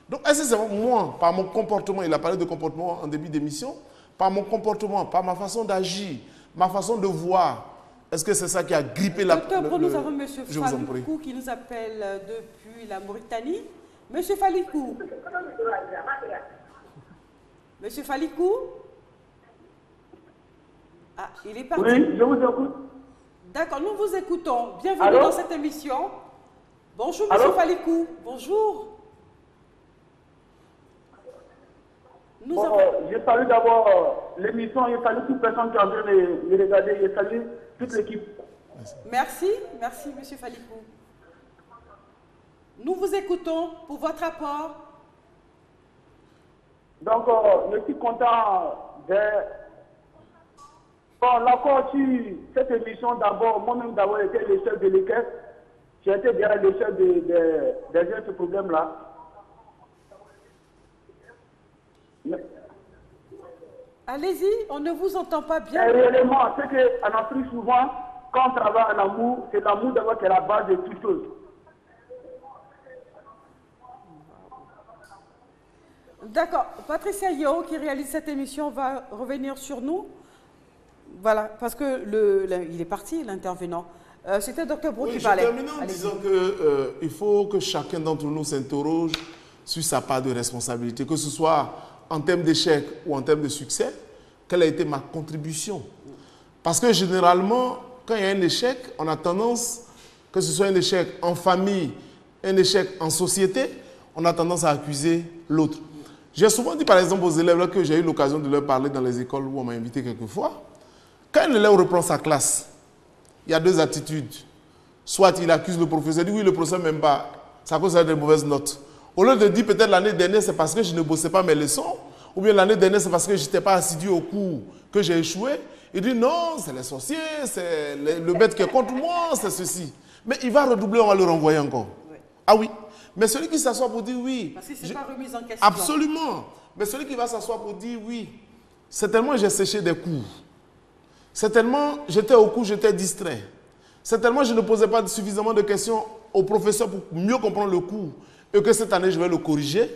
Donc, est-ce que c'est moi, par mon comportement, il a parlé de comportement en début d'émission, par mon comportement, par ma façon d'agir, ma façon de voir, est-ce que c'est ça qui a grippé la... Docteur Bro, nous avons M. Falikou qui nous appelle depuis la Mauritanie. M. Falikou. M. Falikou. Ah, il est parti. Oui, je vous écoute. D'accord, nous vous écoutons. Bienvenue dans cette émission. Bonjour, M. Falikou. Bonjour. Je salue d'abord l'émission, je salue toute personne qui est en train de regarder, je salue toute l'équipe. Merci, merci M. Falikou. Nous vous écoutons pour votre rapport. Donc, je suis content de... Bon, l'accord sur cette émission, d'abord, moi-même d'abord été le chef de l'équipe. J'ai été derrière le chef de ce problème-là. Allez-y, on ne vous entend pas bien. Réellement, c'est qu'en Afrique, souvent, quand on travaille en amour, c'est l'amour d'abord qui est la base de toutes choses. D'accord. Patricia Yeo, qui réalise cette émission, va revenir sur nous. Voilà, parce que il est parti, l'intervenant. C'était Dr Bro qui parlait. Je termine en disant qu'il faut que chacun d'entre nous s'interroge sur sa part de responsabilité, que ce soit en termes d'échec ou en termes de succès, quelle a été ma contribution. Parce que généralement, quand il y a un échec, on a tendance, que ce soit un échec en famille, un échec en société, on a tendance à accuser l'autre. J'ai souvent dit par exemple aux élèves là, que j'ai eu l'occasion de leur parler dans les écoles où on m'a invité quelquefois. Quand un élève reprend sa classe, il y a deux attitudes. Soit il accuse le professeur, il dit oui, le professeur m'aime pas, ça cause de mauvaises notes. Au lieu de dire peut-être l'année dernière c'est parce que je ne bossais pas mes leçons, ou bien l'année dernière c'est parce que je n'étais pas assidu au cours que j'ai échoué, il dit non, c'est les sorciers, c'est le bête qui est contre moi, c'est ceci. Mais il va redoubler, on va le renvoyer encore. Oui. Ah oui. Mais celui qui s'assoit pour dire oui. Parce que c'est pas remise en question. Absolument. Mais celui qui va s'asseoir pour dire oui, c'est tellement j'ai séché des cours. C'est tellement j'étais au cours, j'étais distrait. C'est tellement je ne posais pas suffisamment de questions au professeur pour mieux comprendre le cours. Et que cette année je vais le corriger,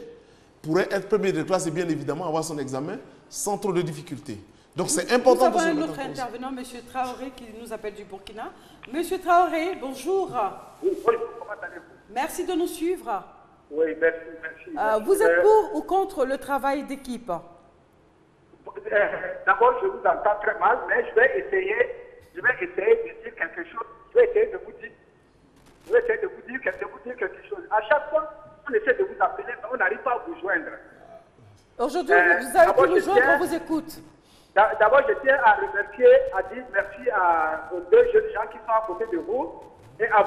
pourrait être premier de classe et bien évidemment avoir son examen sans trop de difficultés. Donc c'est important. Nous avons un autre intervenant, M. Traoré, qui nous appelle du Burkina. M. Traoré, bonjour. Oui, comment allez-vous? Merci de nous suivre. Oui, merci. Vous êtes pour ou contre le travail d'équipe? D'abord, je vous entends très mal, mais je vais essayer de dire quelque chose. Je vais essayer de vous dire quelque chose. À chaque fois, on essaie de vous appeler, mais on n'arrive pas à vous joindre. Aujourd'hui, vous avez pu nous joindre, on vous écoute. D'abord, je tiens à remercier, à dire merci aux deux jeunes gens qui sont à côté de vous et à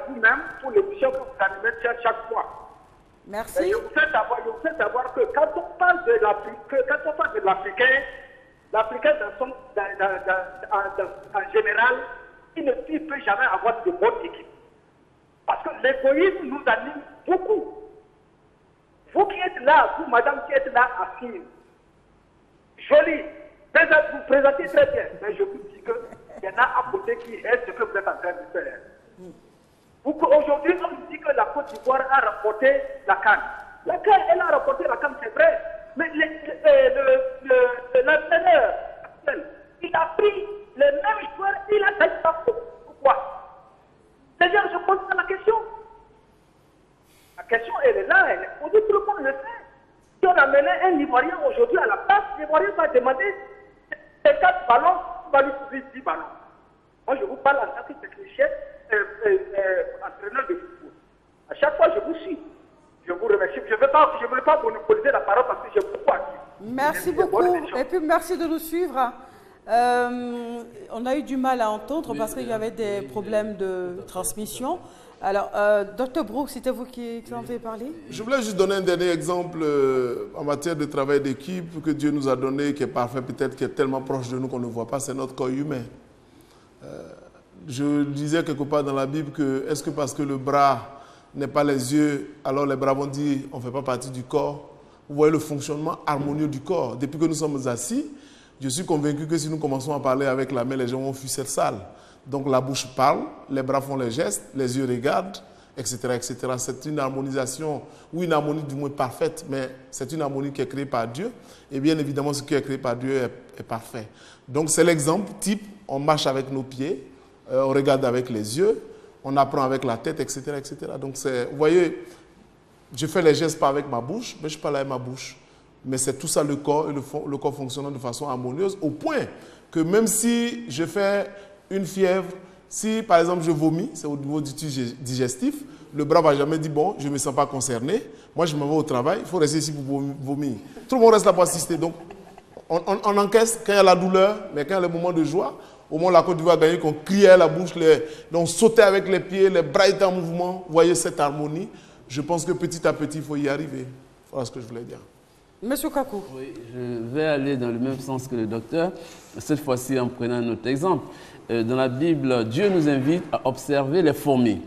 vous-même pour l'émission que vous animez chaque fois. Merci. Je vous fais savoir que quand on parle de l'Africain, l'Africain en général, il ne peut jamais avoir de bonne équipe. Parce que l'égoïsme nous anime beaucoup. Vous qui êtes là, vous, madame, qui êtes là, assise, jolie, vous présentez très bien, mais je vous dis qu'il y en a à côté qui est ce que vous êtes en train de faire. Aujourd'hui, on nous dit que la Côte d'Ivoire a remporté la CAN. La CAN, elle a remporté la CAN, c'est vrai. Mais l'entraîneur, il a pris les mêmes joueurs, il a gagné la Coupe. Pourquoi? C'est-à-dire, je pose la question. La question, elle est là, elle est posée, tout le monde le sait. Si on amenait un Ivoirien aujourd'hui à la place, l'Ivoirien va demander 4 ballons, on va lui trouver 10 ballons. Moi, je vous parle en tant que technicien, entraîneur de football. À chaque fois, je vous suis. Je vous remercie. Je ne veux pas monopoliser la parole parce que j'ai beaucoup à dire. Merci beaucoup. Et puis, merci de nous suivre. On a eu du mal à entendre parce qu'il y avait des problèmes de transmission. Alors, Dr Brooks, c'était vous qui en avez parlé? Je voulais juste donner un dernier exemple en matière de travail d'équipe que Dieu nous a donné, qui est parfait peut-être, qui est tellement proche de nous qu'on ne voit pas, c'est notre corps humain. Je disais quelque part dans la Bible que est-ce que parce que le bras n'est pas les yeux, alors les bras vont dire on ne fait pas partie du corps. Vous voyez le fonctionnement harmonieux du corps. Depuis que nous sommes assis, je suis convaincu que si nous commençons à parler avec la main, les gens vont fuir cette salle. Donc la bouche parle, les bras font les gestes, les yeux regardent etc., etc. C'est une harmonisation, ou une harmonie du moins parfaite, mais c'est une harmonie qui est créée par Dieu. Et bien évidemment, ce qui est créé par Dieu est parfait. Donc c'est l'exemple type, on marche avec nos pieds, on regarde avec les yeux, on apprend avec la tête, etc., etc. Donc vous voyez, je fais les gestes pas avec ma bouche, mais je parle avec ma bouche. Mais c'est tout ça le corps, et le corps fonctionnant de façon harmonieuse, au point que même si je fais une fièvre, si par exemple je vomis, c'est au niveau du tube digestif, le bras ne va jamais dire bon, je ne me sens pas concerné, moi je m'en vais au travail, il faut rester ici pour vomir. Tout le monde reste là pour assister. Donc on encaisse quand il y a la douleur, mais quand il y a le moment de joie, au moment où la Côte d'Ivoire a gagné, qu'on criait à la bouche, on sautait avec les pieds, les bras étaient en mouvement, vous voyez cette harmonie. Je pense que petit à petit, il faut y arriver. Voilà ce que je voulais dire. Monsieur Kakou. Oui, je vais aller dans le même sens que le docteur, cette fois-ci en prenant un autre exemple. Dans la Bible, Dieu nous invite à observer les fourmis.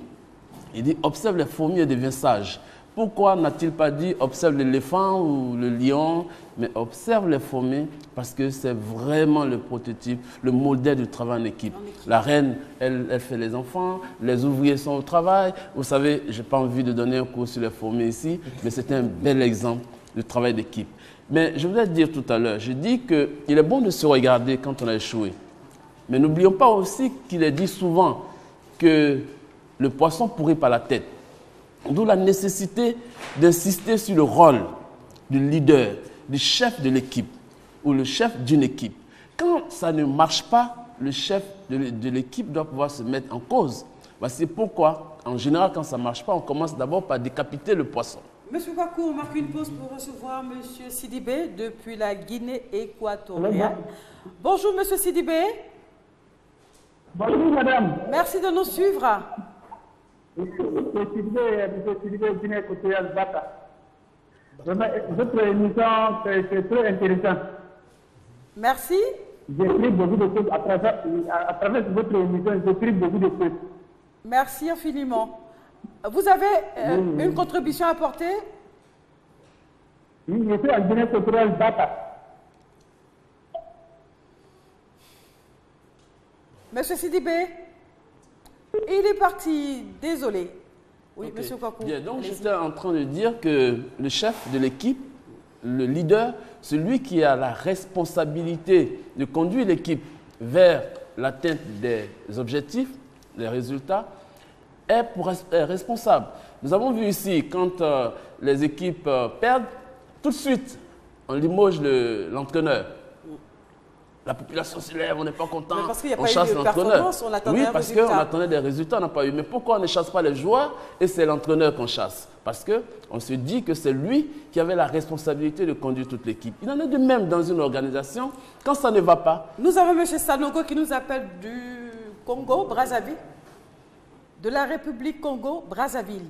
Il dit, observe les fourmis et deviens sage. Pourquoi n'a-t-il pas dit, observe l'éléphant ou le lion, mais observe les fourmis parce que c'est vraiment le prototype, le modèle du travail en équipe. La reine, elle fait les enfants, les ouvriers sont au travail. Vous savez, je n'ai pas envie de donner un cours sur les fourmis ici, mais c'est un bel exemple de travail d'équipe. Mais je voulais dire tout à l'heure, je dis qu'il est bon de se regarder quand on a échoué. Mais n'oublions pas aussi qu'il est dit souvent que le poisson pourrit par la tête. D'où la nécessité d'insister sur le rôle du leader, du chef de l'équipe ou le chef d'une équipe. Quand ça ne marche pas, le chef de l'équipe doit pouvoir se mettre en cause. C'est pourquoi, en général, quand ça ne marche pas, on commence d'abord par décapiter le poisson. Monsieur Kakou, on marque une pause pour recevoir Monsieur Sidibé depuis la Guinée équatoriale. Bonjour Monsieur Sidibé. Bonjour madame. Merci de nous suivre. Monsieur Sidibé, Guinée équatoriale, Bata. Votre émission, c'est très intéressant. Merci. J'ai pris beaucoup de choses à travers votre émission, j'ai pris beaucoup de choses. Merci infiniment. Vous avez une contribution à apporter? Oui, je suis en Guinée équatoriale, Bata. Monsieur Sidibé, il est parti, désolé. Oui, okay. Monsieur Kakou. Bien, donc j'étais en train de dire que le chef de l'équipe, le leader, celui qui a la responsabilité de conduire l'équipe vers l'atteinte des objectifs, les résultats, est responsable. Nous avons vu ici, quand les équipes perdent, tout de suite, on limoge l'entraîneur. La population se lève, on n'est pas content, on chasse l'entraîneur. Oui, parce qu'on attendait des résultats, on n'a pas eu. Mais pourquoi on ne chasse pas les joueurs et c'est l'entraîneur qu'on chasse? Parce qu'on se dit que c'est lui qui avait la responsabilité de conduire toute l'équipe. Il en est de même dans une organisation, quand ça ne va pas. Nous avons M. Sanogo qui nous appelle du Congo, Brazzaville, de la République Congo, Brazzaville.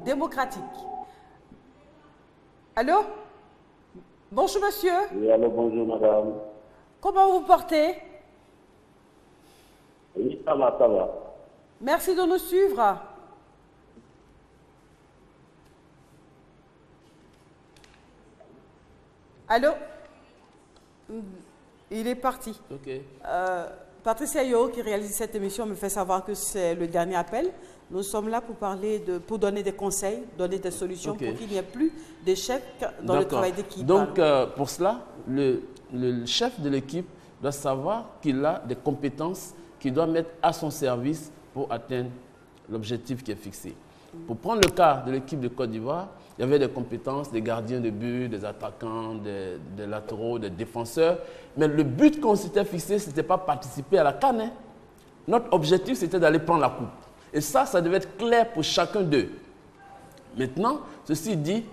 Démocratique. Allô? Bonjour monsieur. Oui, allô, bonjour madame. Comment vous portez? Oui, ça va, ça va. Merci de nous suivre. Allô? Il est parti. Ok. Patricia Yo, qui réalise cette émission, me fait savoir que c'est le dernier appel. Nous sommes là pour parler pour donner des conseils, donner des solutions pour qu'il n'y ait plus d'échecs dans le travail d'équipe. Donc, pour cela, le chef de l'équipe doit savoir qu'il a des compétences qu'il doit mettre à son service pour atteindre l'objectif qui est fixé. Pour prendre le cas de l'équipe de Côte d'Ivoire, il y avait des compétences, des gardiens de but, des attaquants, des latéraux, des défenseurs. Mais le but qu'on s'était fixé, ce n'était pas participer à la CAN. Hein. Notre objectif, c'était d'aller prendre la coupe. Et ça devait être clair pour chacun d'eux. Maintenant, ceci dit,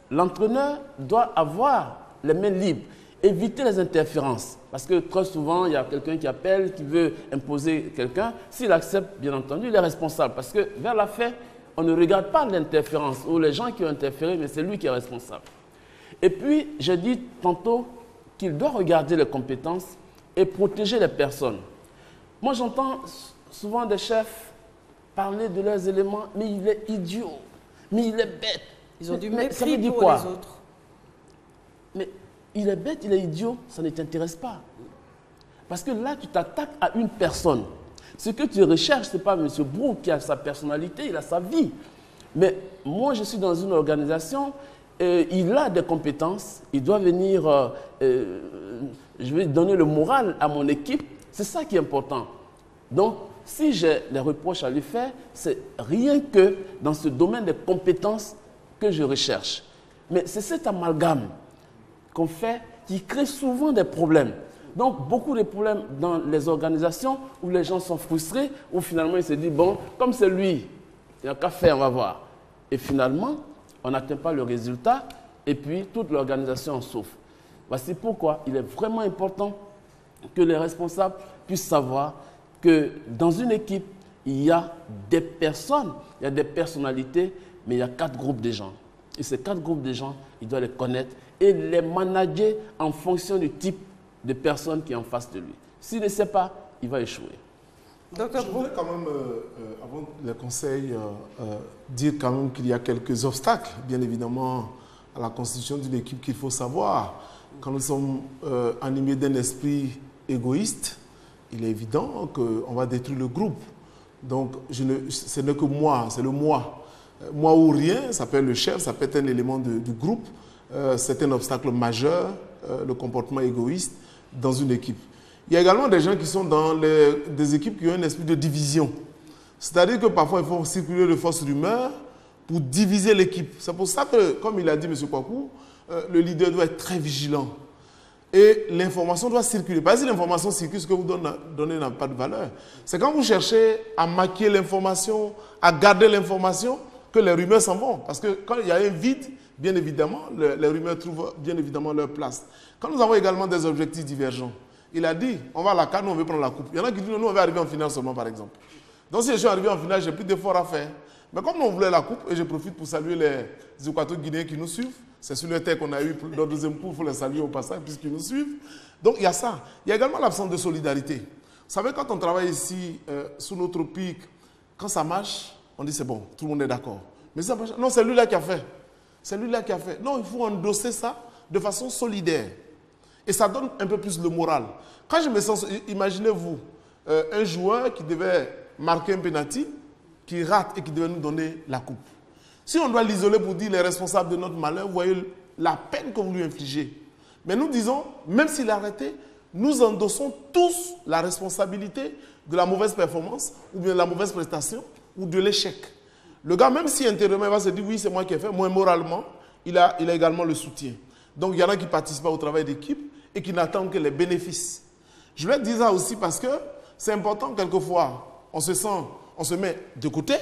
l'entraîneur doit avoir les mains libres, éviter les interférences. Parce que très souvent, il y a quelqu'un qui appelle, qui veut imposer quelqu'un. S'il accepte, bien entendu, il est responsable. Parce que vers la fin, on ne regarde pas l'interférence ou les gens qui ont interféré, mais c'est lui qui est responsable. Et puis, j'ai dit tantôt qu'il doit regarder les compétences et protéger les personnes. Moi, j'entends souvent des chefs parler de leurs éléments, mais il est idiot, mais il est bête. Ils ont du mépris pour les autres. Mais il est bête, il est idiot, ça ne t'intéresse pas. Parce que là, tu t'attaques à une personne. Ce que tu recherches, ce n'est pas M. Brou qui a sa personnalité, il a sa vie. Mais moi, je suis dans une organisation, il a des compétences, il doit venir, je vais donner le moral à mon équipe. C'est ça qui est important. Donc, si j'ai des reproches à lui faire, c'est rien que dans ce domaine des compétences que je recherche. Mais c'est cet amalgame qu'on fait qui crée souvent des problèmes. Donc, beaucoup de problèmes dans les organisations où les gens sont frustrés, où finalement ils se disent, bon, comme c'est lui, il n'y a qu'à faire, on va voir. Et finalement, on n'atteint pas le résultat et puis toute l'organisation en souffre. Voici pourquoi il est vraiment important que les responsables puissent savoir que dans une équipe, il y a des personnes, il y a des personnalités, mais il y a 4 groupes de gens. Et ces 4 groupes de gens, il doit les connaître et les manager en fonction du type de personne qui est en face de lui. S'il ne sait pas, il va échouer. Docteur, je voudrais quand même, avant les conseils, dire quand même qu'il y a quelques obstacles, bien évidemment, à la constitution d'une équipe qu'il faut savoir. Quand nous sommes animés d'un esprit égoïste, il est évident qu'on va détruire le groupe. Donc, ce n'est que moi, c'est le moi. Moi ou rien, ça peut être le chef, ça peut être un élément du groupe. C'est un obstacle majeur, le comportement égoïste dans une équipe. Il y a également des gens qui sont dans des équipes qui ont un esprit de division. C'est-à-dire que parfois, il faut circuler de fausses rumeurs pour diviser l'équipe. C'est pour ça que, comme il a dit M. Kwaku, le leader doit être très vigilant. Et l'information doit circuler. Parce que si l'information circule, ce que vous donnez n'a pas de valeur. C'est quand vous cherchez à maquiller l'information, à garder l'information, que les rumeurs s'en vont. Parce que quand il y a un vide, bien évidemment, les rumeurs trouvent bien évidemment leur place. Quand nous avons également des objectifs divergents, il a dit, on va à la CAN, nous on veut prendre la coupe. Il y en a qui disent, nous on va arriver en finale seulement, par exemple. Donc si je suis arrivé en finale, j'ai plus d'efforts à faire. Mais comme nous on voulait la coupe, et je profite pour saluer les Équato-Guinéens qui nous suivent, c'est sur le terre qu'on a eu dans le deuxième coup, il faut les saluer au passage puisqu'ils nous suivent. Donc il y a ça. Il y a également l'absence de solidarité. Vous savez, quand on travaille ici, sous notre pic, quand ça marche, on dit c'est bon, tout le monde est d'accord. Mais ça marche. Non, c'est lui-là qui a fait. C'est lui-là qui a fait. Non, il faut endosser ça de façon solidaire. Et ça donne un peu plus le moral. Quand je me sens, imaginez-vous, un joueur qui devait marquer un penalty, qui rate et qui devait nous donner la coupe. Si on doit l'isoler pour dire les responsables de notre malheur, vous voyez la peine que vous lui infligez. Mais nous disons, même s'il a arrêté, nous endossons tous la responsabilité de la mauvaise performance, ou bien de la mauvaise prestation, ou de l'échec. Le gars, même si intérieurement il va se dire, oui, c'est moi qui ai fait, moi moralement, il a également le soutien. Donc il y en a qui participent au travail d'équipe et qui n'attendent que les bénéfices. Je vais dire ça aussi parce que c'est important quelquefois, on se met de côté,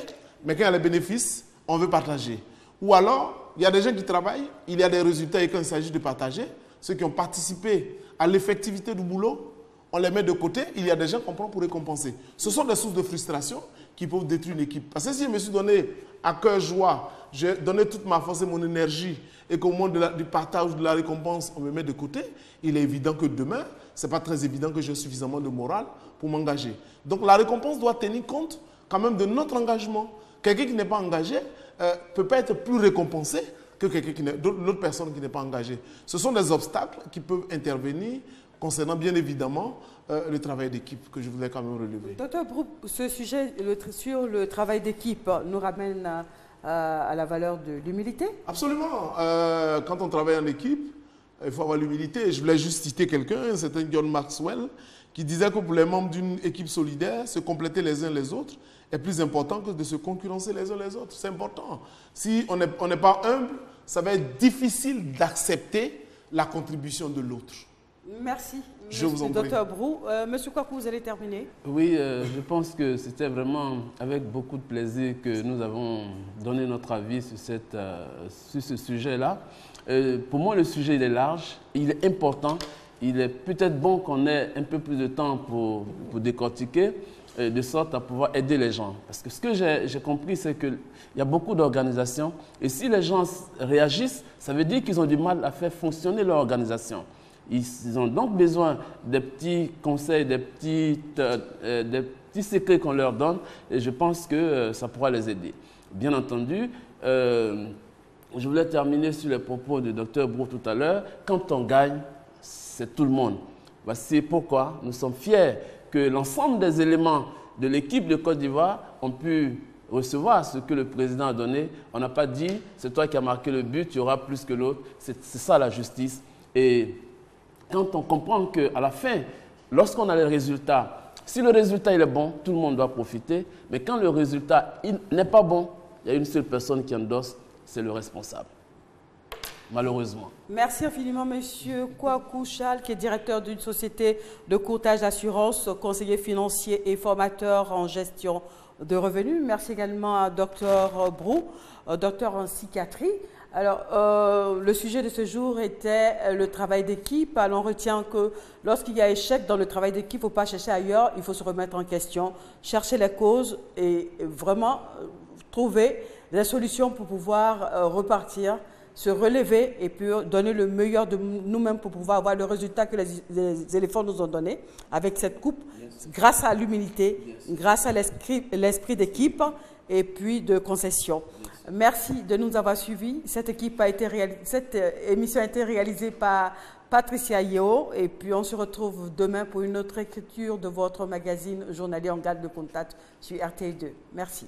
mais quand il y a les bénéfices, on veut partager. Ou alors, il y a des gens qui travaillent, il y a des résultats et quand il s'agit de partager, ceux qui ont participé à l'effectivité du boulot, on les met de côté, il y a des gens qu'on prend pour récompenser. Ce sont des sources de frustration qui peuvent détruire une équipe. Parce que si je me suis donné à cœur joie, j'ai donné toute ma force et mon énergie, et qu'au moment du partage de la récompense, on me met de côté, il est évident que demain, ce n'est pas très évident que j'ai suffisamment de morale pour m'engager. Donc la récompense doit tenir compte quand même de notre engagement. Quelqu'un qui n'est pas engagé ne peut pas être plus récompensé que l'autre personne qui n'est pas engagée. Ce sont des obstacles qui peuvent intervenir concernant bien évidemment le travail d'équipe que je voulais quand même relever. Docteur Brou, ce sujet sur le travail d'équipe nous ramène à la valeur de l'humilité? Absolument. Quand on travaille en équipe, il faut avoir l'humilité. Je voulais juste citer quelqu'un, un certain John Maxwell, qui disait que pour les membres d'une équipe solidaire, se compléter les uns les autres est plus important que de se concurrencer les uns les autres. C'est important. Si on n'est pas humble, ça va être difficile d'accepter la contribution de l'autre. Merci. Je vous en prie. Docteur Brou. Monsieur Kwaku, vous allez terminer. Oui, je pense que c'était vraiment avec beaucoup de plaisir que nous avons donné notre avis sur ce sujet-là. Pour moi, le sujet il est large, il est important. Il est peut-être bon qu'on ait un peu plus de temps pour décortiquer, de sorte à pouvoir aider les gens. Parce que ce que j'ai compris, c'est qu'il y a beaucoup d'organisations. Et si les gens réagissent, ça veut dire qu'ils ont du mal à faire fonctionner leur organisation. Ils ont donc besoin des petits conseils, des petits secrets qu'on leur donne. Et je pense que ça pourra les aider. Bien entendu, je voulais terminer sur les propos du Dr Brou tout à l'heure. Quand on gagne, c'est tout le monde. C'est pourquoi nous sommes fiers que l'ensemble des éléments de l'équipe de Côte d'Ivoire ont pu recevoir ce que le président a donné. On n'a pas dit, c'est toi qui as marqué le but, tu auras plus que l'autre. C'est ça la justice. Et quand on comprend qu'à la fin, lorsqu'on a les résultats, si le résultat il est bon, tout le monde doit profiter. Mais quand le résultat n'est pas bon, il y a une seule personne qui endosse, c'est le responsable. Malheureusement. Merci infiniment, Monsieur Kouakou Chal, qui est directeur d'une société de courtage d'assurance, conseiller financier et formateur en gestion de revenus. Merci également à Dr Brou, docteur en psychiatrie. Alors, le sujet de ce jour était le travail d'équipe. Alors, on retient que lorsqu'il y a échec dans le travail d'équipe, il ne faut pas chercher ailleurs, il faut se remettre en question, chercher les causes et vraiment trouver des solutions pour pouvoir repartir, se relever et puis donner le meilleur de nous-mêmes pour pouvoir avoir le résultat que les éléphants nous ont donné avec cette coupe, grâce à l'humilité, grâce à l'esprit d'équipe et puis de concession. Merci de nous avoir suivis. Cette émission a été réalisée par Patricia Yeo et puis on se retrouve demain pour une autre écriture de votre magazine journalier en garde de contact sur RTL2. Merci.